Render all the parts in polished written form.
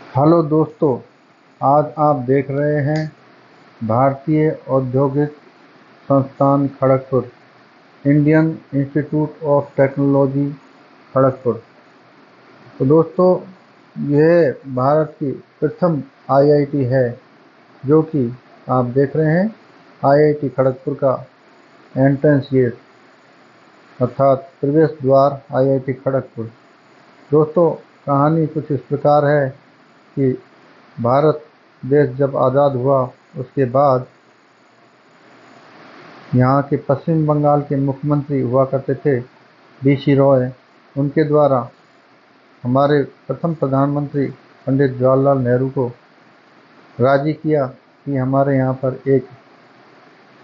Hello दोस्तों, आज आप देख रहे हैं भारतीय औद्योगिक संस्थान Kharagpur, Indian institute of technology Kharagpur. तो दोस्तों, यह भारत की प्रथम आईआईटी है, जो कि आप देख रहे हैं आईआईटी खड़गपुर का एंट्रेंस गेट अर्थात प्रवेश द्वार आईआईटी खड़गपुर। दोस्तों, कहानी कुछ इस प्रकार है कि भारत देश जब आज़ाद हुआ उसके बाद यहाँ के पश्चिम बंगाल के मुख्यमंत्री हुआ करते थे डी.सी. रॉय। उनके द्वारा हमारे प्रथम प्रधानमंत्री पंडित जवाहरलाल नेहरू को राजी किया कि हमारे यहाँ पर एक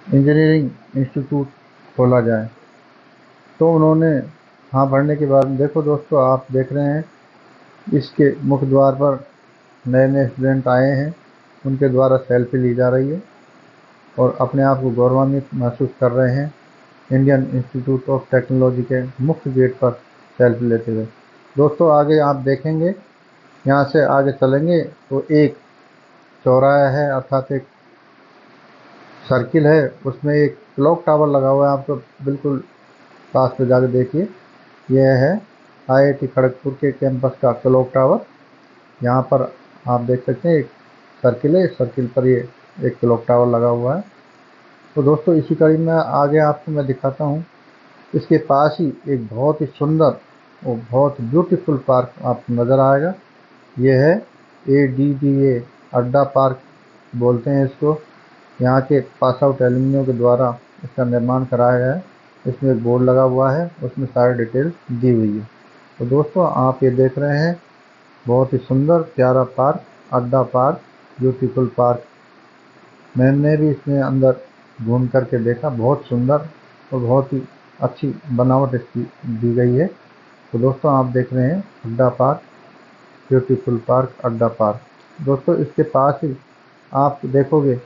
इंजीनियरिंग इंस्टीट्यूट खोला जाए। तो उन्होंने हाँ भरने के बाद देखो दोस्तों, आप देख रहे हैं इसके मुख्य द्वार पर नए नए स्टूडेंट आए हैं, उनके द्वारा सेल्फी ली जा रही है और अपने आप को गौरवान्वित महसूस कर रहे हैं इंडियन इंस्टीट्यूट ऑफ टेक्नोलॉजी के मुख्य गेट पर सेल्फी लेते हुए। दोस्तों, आगे आप देखेंगे, यहाँ से आगे चलेंगे तो एक चौराहा है अर्थात एक सर्किल है, उसमें एक क्लॉक टावर लगा हुआ है। आप तो बिल्कुल पास पे जाकर देखिए, यह है आईआईटी खड़गपुर के कैंपस का क्लॉक टावर। यहाँ पर आप देख सकते हैं एक सर्किल है, सर्किल पर ये एक क्लॉक टावर लगा हुआ है। तो दोस्तों, इसी कड़ी में आगे आपको मैं दिखाता हूँ, इसके पास ही एक बहुत ही सुंदर और बहुत ब्यूटीफुल पार्क आपको नज़र आएगा। ये है ADDA अड्डा पार्क बोलते हैं इसको। यहाँ के पास आउट एलुमनियों के द्वारा इसका निर्माण कराया गया है। इसमें एक बोर्ड लगा हुआ है, उसमें सारी डिटेल दी हुई है। तो दोस्तों, आप ये देख रहे हैं बहुत ही सुंदर प्यारा पार्क, अड्डा पार्क, ब्यूटीफुल पार्क। मैंने भी इसमें अंदर घूम करके देखा, बहुत सुंदर और बहुत ही अच्छी बनावट इसकी दी गई है। तो दोस्तों, आप देख रहे हैं अड्डा पार्क, ब्यूटीफुल पार्क, अड्डा पार्क। दोस्तों, इसके पास ही आप देखोगे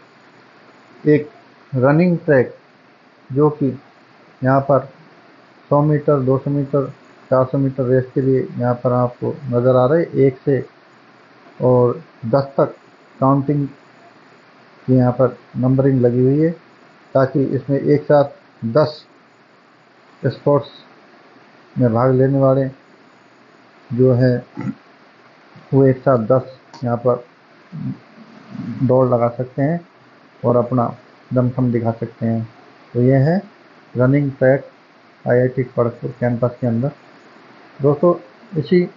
एक रनिंग ट्रैक, जो कि यहाँ पर 100 मीटर, 200 मीटर, 400 मीटर रेस के लिए यहाँ पर आपको नज़र आ रहे हैं। 1 से और 10 तक काउंटिंग की यहाँ पर नंबरिंग लगी हुई है, ताकि इसमें एक साथ 10 स्पोर्ट्स में भाग लेने वाले जो है वो एक साथ 10 यहाँ पर दौड़ लगा सकते हैं और अपना दमखम दिखा सकते हैं। तो ये है running track IIT Kharagpur campus के अंदर। दोस्तों, इसी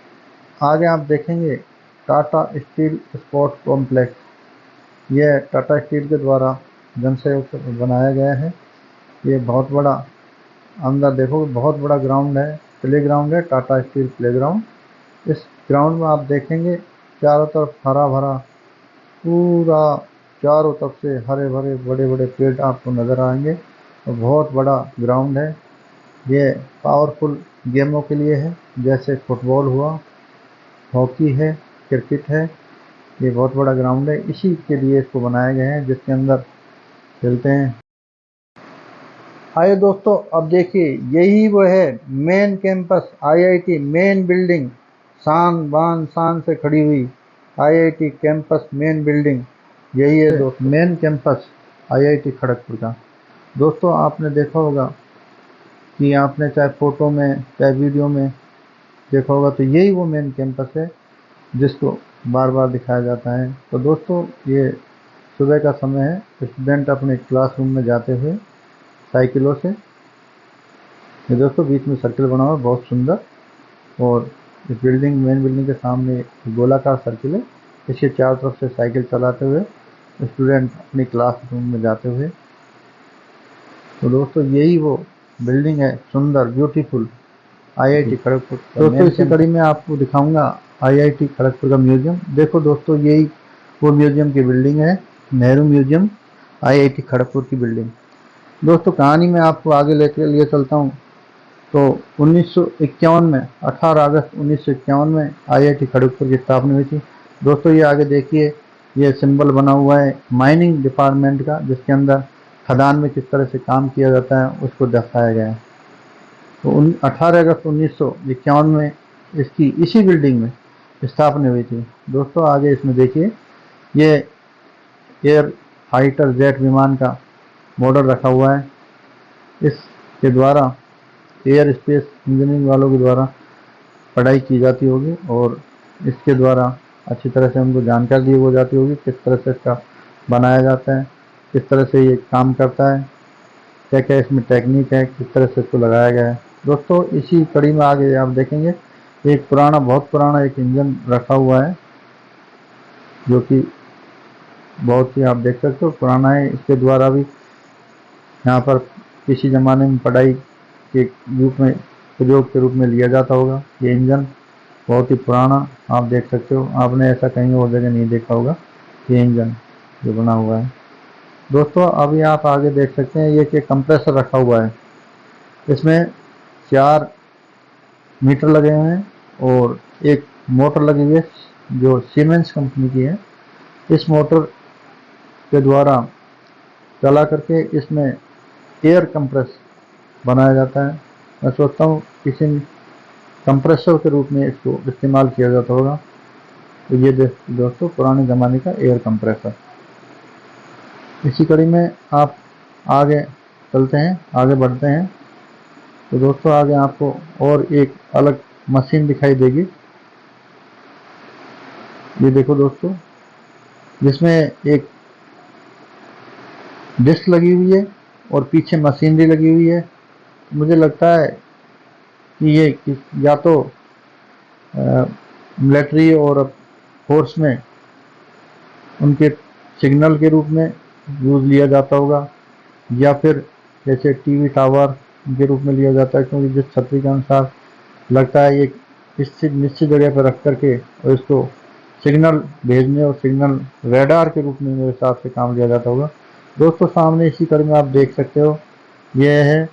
आगे आप देखेंगे टाटा स्टील स्पोर्ट्स कॉम्प्लेक्स। यह टाटा स्टील के द्वारा जनसहयोग से बनाया गया है। ये बहुत बड़ा, अंदर देखो बहुत बड़ा ग्राउंड है, प्ले ग्राउंड है, टाटा स्टील प्ले ग्राउंड। इस ग्राउंड में आप देखेंगे चारों तरफ हरा भरा, पूरा चारों तरफ से हरे भरे बड़े बड़े पेड़ आपको नज़र आएंगे और बहुत बड़ा ग्राउंड है। ये पावरफुल गेमों के लिए है, जैसे फुटबॉल हुआ, हॉकी है, क्रिकेट है। ये बहुत बड़ा ग्राउंड है, इसी के लिए इसको बनाया गया है, जिसके अंदर खेलते हैं। आइए दोस्तों, अब देखिए यही वो है main campus IIT main building, शान बान शान से खड़ी हुई आईआईटी कैंपस मेन बिल्डिंग। यही है दोस्तों मेन कैंपस आईआईटी खड़गपुर का। दोस्तों, आपने देखा होगा कि आपने चाहे फोटो में चाहे वीडियो में देखा होगा, तो यही वो मेन कैंपस है जिसको बार बार दिखाया जाता है। तो दोस्तों, ये सुबह का समय है, स्टूडेंट अपने क्लासरूम में जाते हुए साइकिलों से, ये दोस्तों बीच में सर्किल बना हुआ है बहुत सुंदर, और इस बिल्डिंग मेन बिल्डिंग के सामने एक गोलाकार सर्किल है। इसके चारों तरफ से साइकिल चलाते हुए स्टूडेंट अपनी क्लासरूम में जाते हुए। तो दोस्तों, यही वो बिल्डिंग है सुंदर ब्यूटीफुल आईआईटी खड़गपुर। दोस्तों, इसी कड़ी में आपको दिखाऊंगा आईआईटी खड़गपुर का म्यूजियम। देखो दोस्तों, यही वो म्यूजियम की बिल्डिंग है, नेहरू म्यूजियम आईआईटी खड़गपुर की बिल्डिंग। दोस्तों, कहानी में आपको आगे लेकर लिए चलता हूँ। तो 1951 में 18 अगस्त 1951 में आईआईटी खड़गपुर की स्थापना हुई थी। दोस्तों, ये आगे देखिए, ये सिंबल बना हुआ है माइनिंग डिपार्टमेंट का, जिसके अंदर खदान में किस तरह से काम किया जाता है उसको दर्शाया गया है। तो 18 अगस्त 1951 में इसकी इसी बिल्डिंग में स्थापना हुई थी। दोस्तों आगे इसमें देखिए, ये एयर फाइटर जेट विमान का मॉडल रखा हुआ है। इसके द्वारा एयर स्पेस इंजीनियरिंग वालों के द्वारा पढ़ाई की जाती होगी और इसके द्वारा अच्छी तरह से उनको जानकारी दी हो जाती होगी किस तरह से इसका बनाया जाता है, किस तरह से ये काम करता है, क्या क्या इसमें टेक्निक है, किस तरह से इसको लगाया गया है। दोस्तों इसी कड़ी में आगे आप देखेंगे एक पुराना, बहुत पुराना एक इंजन रखा हुआ है, जो कि बहुत ही आप देख सकते हो पुराना है। इसके द्वारा भी यहाँ पर किसी ज़माने में पढ़ाई के रूप में, प्रयोग के रूप में लिया जाता होगा। ये इंजन बहुत ही पुराना आप देख सकते हो, आपने ऐसा कहीं और जगह नहीं देखा होगा ये इंजन जो बना हुआ है। दोस्तों अभी आप आगे देख सकते हैं ये कि कंप्रेसर रखा हुआ है। इसमें 4 मीटर लगे हुए हैं और एक मोटर लगी हुई है जो सीमेंस कंपनी की है। इस मोटर के द्वारा चला करके इसमें एयर कंप्रेस बनाया जाता है। मैं सोचता हूँ किसी कंप्रेसर के रूप में इसको इस्तेमाल किया जाता होगा। तो ये दोस्तों पुराने ज़माने का एयर कंप्रेसर। इसी कड़ी में आप आगे चलते हैं, आगे बढ़ते हैं। तो दोस्तों आगे आपको और एक अलग मशीन दिखाई देगी। ये देखो दोस्तों, जिसमें एक डिस्क लगी हुई है और पीछे मशीनरी लगी हुई है। मुझे लगता है कि ये या तो मिलिट्री और फोर्स में उनके सिग्नल के रूप में यूज़ लिया जाता होगा, या फिर जैसे टीवी टावर के रूप में लिया जाता है, क्योंकि जिस छतरी के अनुसार लगता है ये निश्चित जगह पर रख करके और इसको सिग्नल भेजने और सिग्नल रेडार के रूप में मेरे हिसाब से काम लिया जाता होगा। दोस्तों सामने इसी कड़ी में आप देख सकते हो, यह है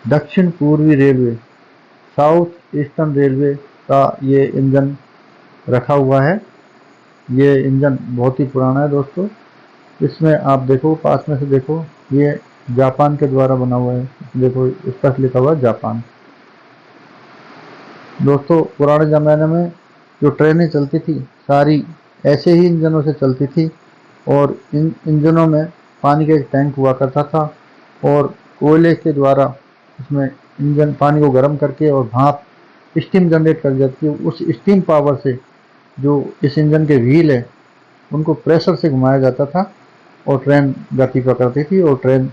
दक्षिण पूर्वी रेलवे, साउथ ईस्टर्न रेलवे का ये इंजन रखा हुआ है। ये इंजन बहुत ही पुराना है दोस्तों। इसमें आप देखो, पास में से देखो, ये जापान के द्वारा बना हुआ है। देखो इस पर लिखा हुआ है जापान। दोस्तों पुराने ज़माने में जो ट्रेनें चलती थी सारी ऐसे ही इंजनों से चलती थी और इन इंजनों में पानी का एक टैंक हुआ करता था और कोयले के द्वारा इसमें इंजन पानी को गर्म करके और भाप स्टीम जनरेट कर जाती है। उस स्टीम पावर से जो इस इंजन के व्हील है उनको प्रेशर से घुमाया जाता था और ट्रेन गति पकड़ती थी और ट्रेन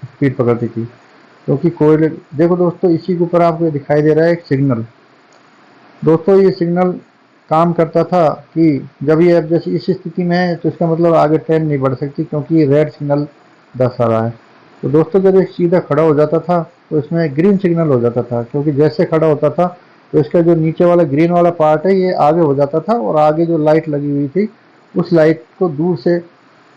स्पीड पकड़ती थी, क्योंकि कोयले। देखो दोस्तों इसी के ऊपर आपको दिखाई दे रहा है एक सिग्नल। दोस्तों ये सिग्नल काम करता था कि जब ये अब जैसे इस स्थिति में है तो इसका मतलब आगे ट्रेन नहीं बढ़ सकती, क्योंकि ये रेड सिग्नल दर्शा रहा है। तो दोस्तों जब ये सीधा खड़ा हो जाता था तो इसमें ग्रीन सिग्नल हो जाता था, क्योंकि जैसे खड़ा होता था तो इसका जो नीचे वाला ग्रीन वाला पार्ट है ये आगे हो जाता था और आगे जो लाइट लगी हुई थी उस लाइट को दूर से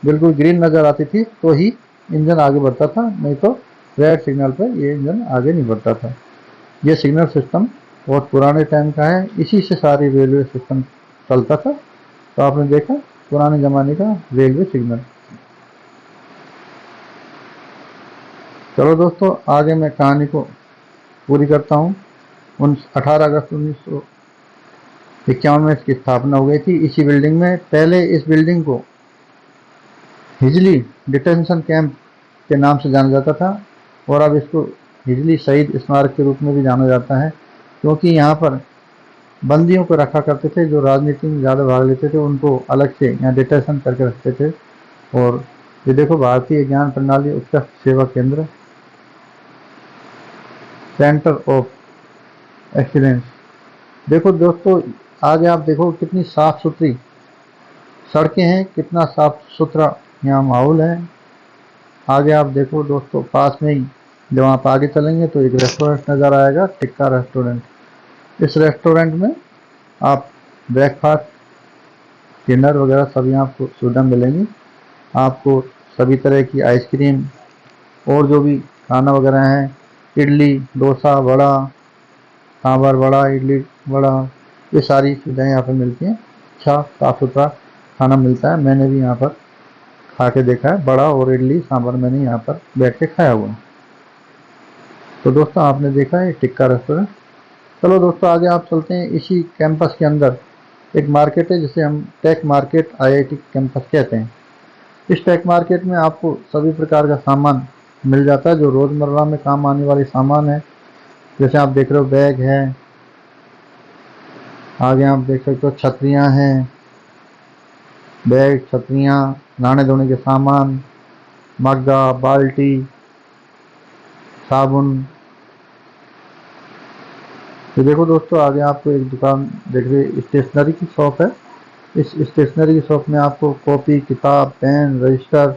बिल्कुल ग्रीन नज़र आती थी तो ही इंजन आगे बढ़ता था, नहीं तो रेड सिग्नल पर ये इंजन आगे नहीं बढ़ता था। ये सिग्नल सिस्टम बहुत पुराने टाइम का है, इसी से सारी रेलवे सिस्टम चलता था। तो आपने देखा पुराने ज़माने का रेलवे सिग्नल। चलो दोस्तों आगे मैं कहानी को पूरी करता हूँ। 18 अगस्त 1951 में इसकी स्थापना हो गई थी इसी बिल्डिंग में। पहले इस बिल्डिंग को हिजली डिटेंशन कैंप के नाम से जाना जाता था और अब इसको हिजली शहीद स्मारक के रूप में भी जाना जाता है, क्योंकि यहाँ पर बंदियों को रखा करते थे जो राजनीति में ज़्यादा भाग लेते थे, उनको अलग से यहाँ डिटेंशन करके रखते थे। और ये देखो भारतीय ज्ञान प्रणाली उत्कृष्ट सेवा केंद्र, सेंटर ऑफ एक्सीलेंस। देखो दोस्तों आगे आप देखो कितनी साफ सुथरी सड़कें हैं, कितना साफ सुथरा यहाँ माहौल है। आगे आप देखो दोस्तों पास में ही जब आप आगे चलेंगे तो एक रेस्टोरेंट नज़र आएगा, टिक्का रेस्टोरेंट। इस रेस्टोरेंट में आप ब्रेकफास्ट, डिनर वगैरह सभी आपको सुविधा मिलेंगी। आपको सभी तरह की आइसक्रीम और जो भी खाना वगैरह है, इडली, डोसा, वड़ा, सांभर वड़ा, इडली वड़ा, ये सारी सुविधाएं यहाँ पर मिलती हैं। अच्छा साफ सुथरा खाना मिलता है, मैंने भी यहाँ पर खा के देखा है। बड़ा और इडली सांभर मैंने यहाँ पर बैठ के खाया हुआ है। तो दोस्तों आपने देखा है टिक्का रेस्टोरेंट। चलो दोस्तों आगे आप चलते हैं। इसी कैंपस के अंदर एक मार्केट है जिसे हम टेक मार्केट आईआईटी कैंपस कहते हैं। इस टेक मार्केट में आपको सभी प्रकार का सामान मिल जाता है जो रोज़मर्रा में काम आने वाले सामान है। जैसे आप देख रहे हो बैग है, आगे आप देख सकते हो छतरियाँ हैं, बैग, छतरियाँ, नहाने धोने के सामान, मग्गा, बाल्टी, साबुन। तो देखो दोस्तों आगे आपको एक दुकान देख रहे, स्टेशनरी की शॉप है। इस स्टेशनरी की शॉप में आपको कॉपी, किताब, पेन, रजिस्टर,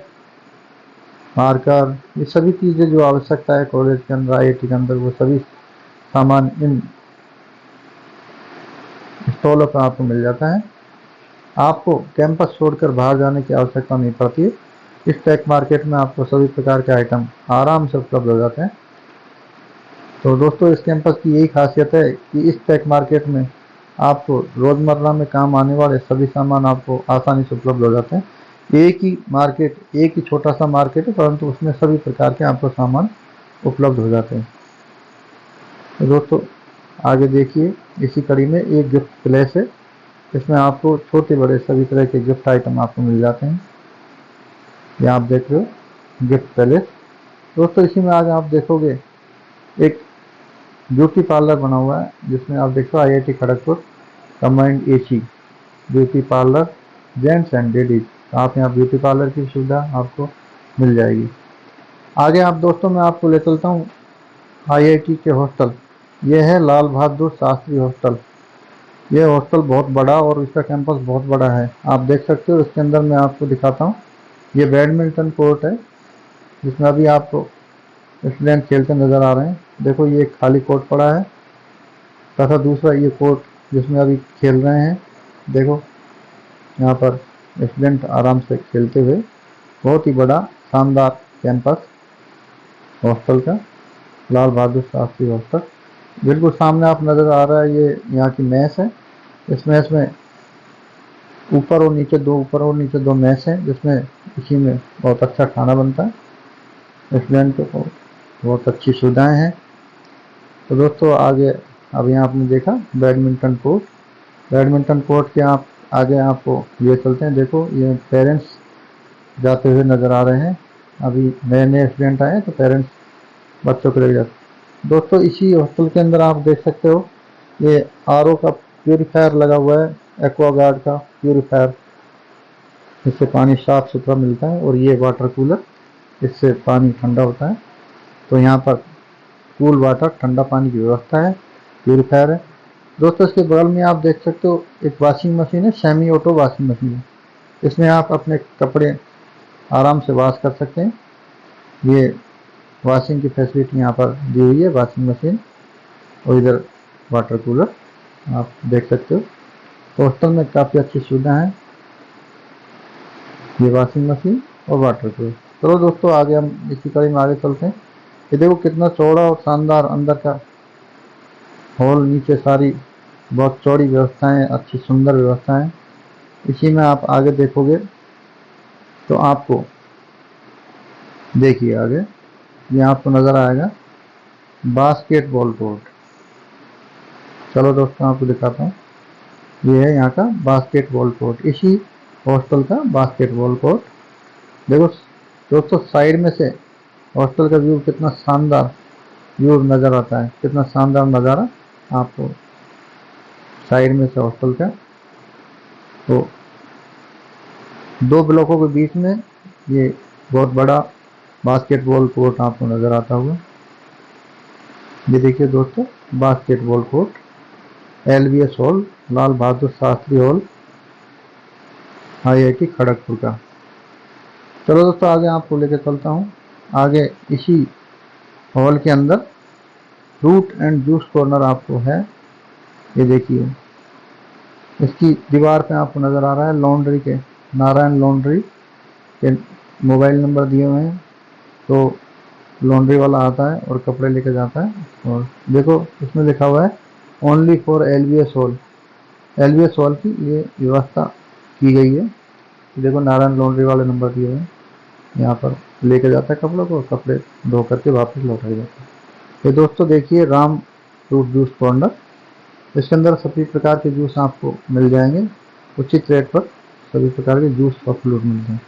मार्कर, ये सभी चीज़ें जो आवश्यकता है कॉलेज के अंदर, आईआईटी के अंदर, वो सभी सामान इन स्टॉलों पर आपको मिल जाता है। आपको कैंपस छोड़कर बाहर जाने की आवश्यकता नहीं पड़ती है। इस टेक मार्केट में आपको सभी प्रकार के आइटम आराम से उपलब्ध हो जाते हैं। तो दोस्तों इस कैंपस की यही खासियत है कि इस टेक मार्केट में आपको रोज़मर्रा में काम आने वाले सभी सामान आपको आसानी से उपलब्ध हो जाते हैं। एक ही मार्केट, एक ही छोटा सा मार्केट है, परंतु उसमें सभी प्रकार के आपको सामान उपलब्ध हो जाते हैं। तो दोस्तों आगे देखिए, इसी कड़ी में एक गिफ्ट प्लेस है। इसमें आपको छोटे बड़े सभी तरह के गिफ्ट आइटम आपको मिल जाते हैं। ये आप देख रहे हो गिफ्ट पैलेस। दोस्तों इसी में आज आप देखोगे एक ब्यूटी पार्लर बना हुआ है जिसमें आप देखो IIT Kharagpur combined AC beauty parlour gents and ladies. आप यहाँ ब्यूटी पार्लर की सुविधा आपको मिल जाएगी। आगे आप दोस्तों मैं आपको ले चलता हूँ आईआईटी के हॉस्टल। यह है लाल बहादुर शास्त्री हॉस्टल। यह हॉस्टल बहुत बड़ा और इसका कैंपस बहुत बड़ा है। आप देख सकते हो इसके अंदर मैं आपको दिखाता हूँ। ये बैडमिंटन कोर्ट है जिसमें अभी आपको स्टूडेंट खेलते नजर आ रहे हैं। देखो ये खाली कोर्ट पड़ा है तथा दूसरा ये कोर्ट जिसमें अभी खेल रहे हैं। देखो यहाँ पर स्टूडेंट आराम से खेलते हुए। बहुत ही बड़ा शानदार कैंपस हॉस्टल का, लाल बहादुर शास्त्री हॉस्टल। बिल्कुल सामने आप नज़र आ रहा है ये यहाँ की मैस है। इस मैस में ऊपर और नीचे दो मैस हैं जिसमें इसी में बहुत अच्छा खाना बनता है। स्टूडेंट को बहुत अच्छी सुविधाएं हैं। तो दोस्तों आगे अब यहाँ आपने देखा बैडमिंटन कोर्ट। बैडमिंटन कोर्ट के आप आगे आपको ये चलते हैं। देखो ये पेरेंट्स जाते हुए नज़र आ रहे हैं। अभी नए नए स्टूडेंट आए तो पेरेंट्स बच्चों को ले जाते। दोस्तों इसी हॉस्टल के अंदर आप देख सकते हो ये आरओ का प्यूरीफायर लगा हुआ है, एक्वागार्ड का प्यूरीफायर। इससे पानी साफ सुथरा मिलता है। और ये वाटर कूलर, इससे पानी ठंडा होता है। तो यहाँ पर कूल वाटर, ठंडा पानी की व्यवस्था है, प्यूरीफायर है। दोस्तों इसके बगल में आप देख सकते हो एक वॉशिंग मशीन है, सेमी ऑटो वॉशिंग मशीन है। इसमें आप अपने कपड़े आराम से वॉश कर सकते हैं। ये वॉशिंग की फैसिलिटी यहाँ पर दी हुई है, वॉशिंग मशीन। और इधर वाटर कूलर आप देख सकते हो। हॉस्टल में काफ़ी अच्छी सुविधा है, ये वॉशिंग मशीन और वाटर कूलर। चलो दोस्तों आगे हम इसी कड़ी में आगे चलते हैं। ये देखो कितना चौड़ा और शानदार अंदर का हॉल, नीचे सारी बहुत चौड़ी व्यवस्थाएं, अच्छी सुंदर व्यवस्थाएं। इसी में आप आगे देखोगे तो आपको देखिए आगे ये आपको नज़र आएगा बास्केटबॉल कोर्ट। चलो दोस्तों आपको दिखाता हूँ। ये है यहाँ का बास्केटबॉल कोर्ट, इसी हॉस्टल का बास्केटबॉल कोर्ट। देखो दोस्तों साइड में से हॉस्टल का व्यू कितना शानदार व्यू नज़र आता है, कितना शानदार नज़ारा आपको साइड में से हॉस्टल का। तो दो ब्लॉकों के बीच में ये बहुत बड़ा बास्केटबॉल कोर्ट आपको नज़र आता हुआ। ये देखिए दोस्तों basketball court, LBS hall, Lal Bahadur Shastri hall, IIT Kharagpur का। चलो दोस्तों आगे आपको लेकर चलता हूँ। आगे इसी हॉल के अंदर फ्रूट एंड जूस कॉर्नर आपको है। ये देखिए इसकी दीवार पे आपको नज़र आ रहा है लॉन्ड्री के, नारायण लॉन्ड्री के मोबाइल नंबर दिए हुए हैं। तो लॉन्ड्री वाला आता है और कपड़े लेके जाता है। और देखो इसमें लिखा हुआ है only for LBS hall. LBS hall की ये व्यवस्था की गई है। देखो नारायण लॉन्ड्री वाले नंबर दिए हुए हैं, यहाँ पर लेके जाता है कपड़ों को, कपड़े धो करके वापस लौटाए जाते हैं। ये दोस्तों देखिए राम फ्रूट जूस कॉर्नर। इसके अंदर सभी प्रकार के जूस आपको मिल जाएंगे, उचित रेट पर सभी प्रकार के जूस और फ्रूट मिलते हैं।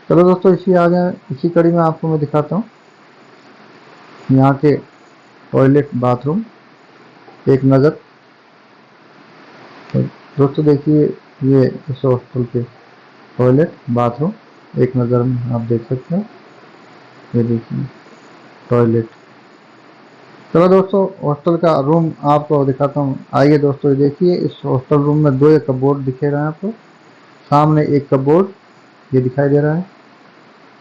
चलो दोस्तों, इसी कड़ी में आपको मैं दिखाता हूँ यहाँ के टॉयलेट बाथरूम एक नज़र। तो दोस्तों देखिए, ये इस हॉस्टल के टॉयलेट बाथरूम एक नज़र में आप देख सकते हैं। ये देखिए टॉयलेट। चलो दोस्तों, हॉस्टल का रूम आपको दिखाता हूँ। आइए दोस्तों, ये देखिए इस हॉस्टल रूम में 2 कपबोर्ड दिखे रहे हैं आपको। सामने एक कपबोर्ड ये दिखाई दे रहा है।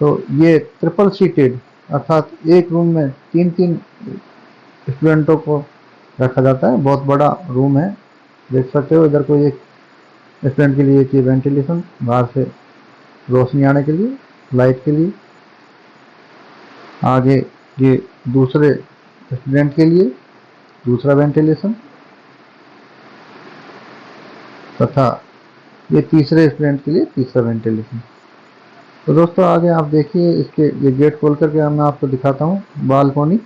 तो ये ट्रिपल सीटेड, अर्थात एक रूम में 3-3 स्टूडेंटों को रखा जाता है। बहुत बड़ा रूम है, देख सकते हो। इधर कोई एक स्टूडेंट के लिए चाहिए वेंटिलेशन, बाहर से रोशनी आने के लिए, लाइट के लिए। आगे ये दूसरे स्टूडेंट के लिए दूसरा वेंटिलेशन, तथा ये तीसरे स्टूडेंट के लिए तीसरा वेंटिलेशन। तो दोस्तों आगे आप देखिए, इसके ये गेट खोल करके मैं आपको दिखाता हूँ बालकोनी।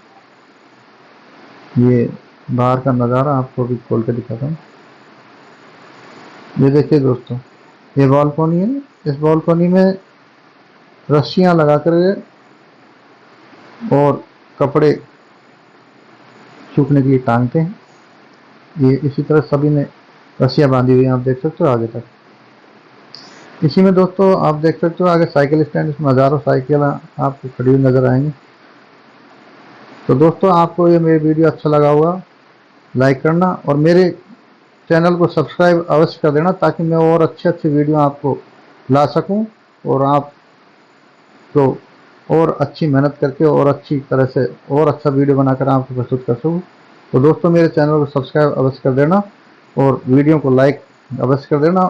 ये बाहर का नज़ारा आपको भी खोल कर दिखाता हूँ। ये देखिए दोस्तों, ये बालकोनी है। इस बालकोनी में रस्सियाँ लगा कर और कपड़े सूखने के लिए टांगते हैं। ये इसी तरह सभी ने रस्सियाँ बांधी हुई हैं, आप देख सकते हो आगे तक। इसी में दोस्तों आप देख सकते हो आगे साइकिल स्टैंड, इसमें हज़ारों साइकिल आपको खड़ी हुई नज़र आएंगी। तो दोस्तों, आपको ये मेरी वीडियो अच्छा लगा होगा, लाइक करना और मेरे चैनल को सब्सक्राइब अवश्य कर देना, ताकि मैं और अच्छे वीडियो आपको ला सकूं और आप तो और अच्छी मेहनत करके और अच्छी तरह से और अच्छा वीडियो बनाकर आपको प्रस्तुत कर सकूँ। तो दोस्तों, मेरे चैनल को सब्सक्राइब अवश्य कर देना और वीडियो को लाइक अवश्य कर देना।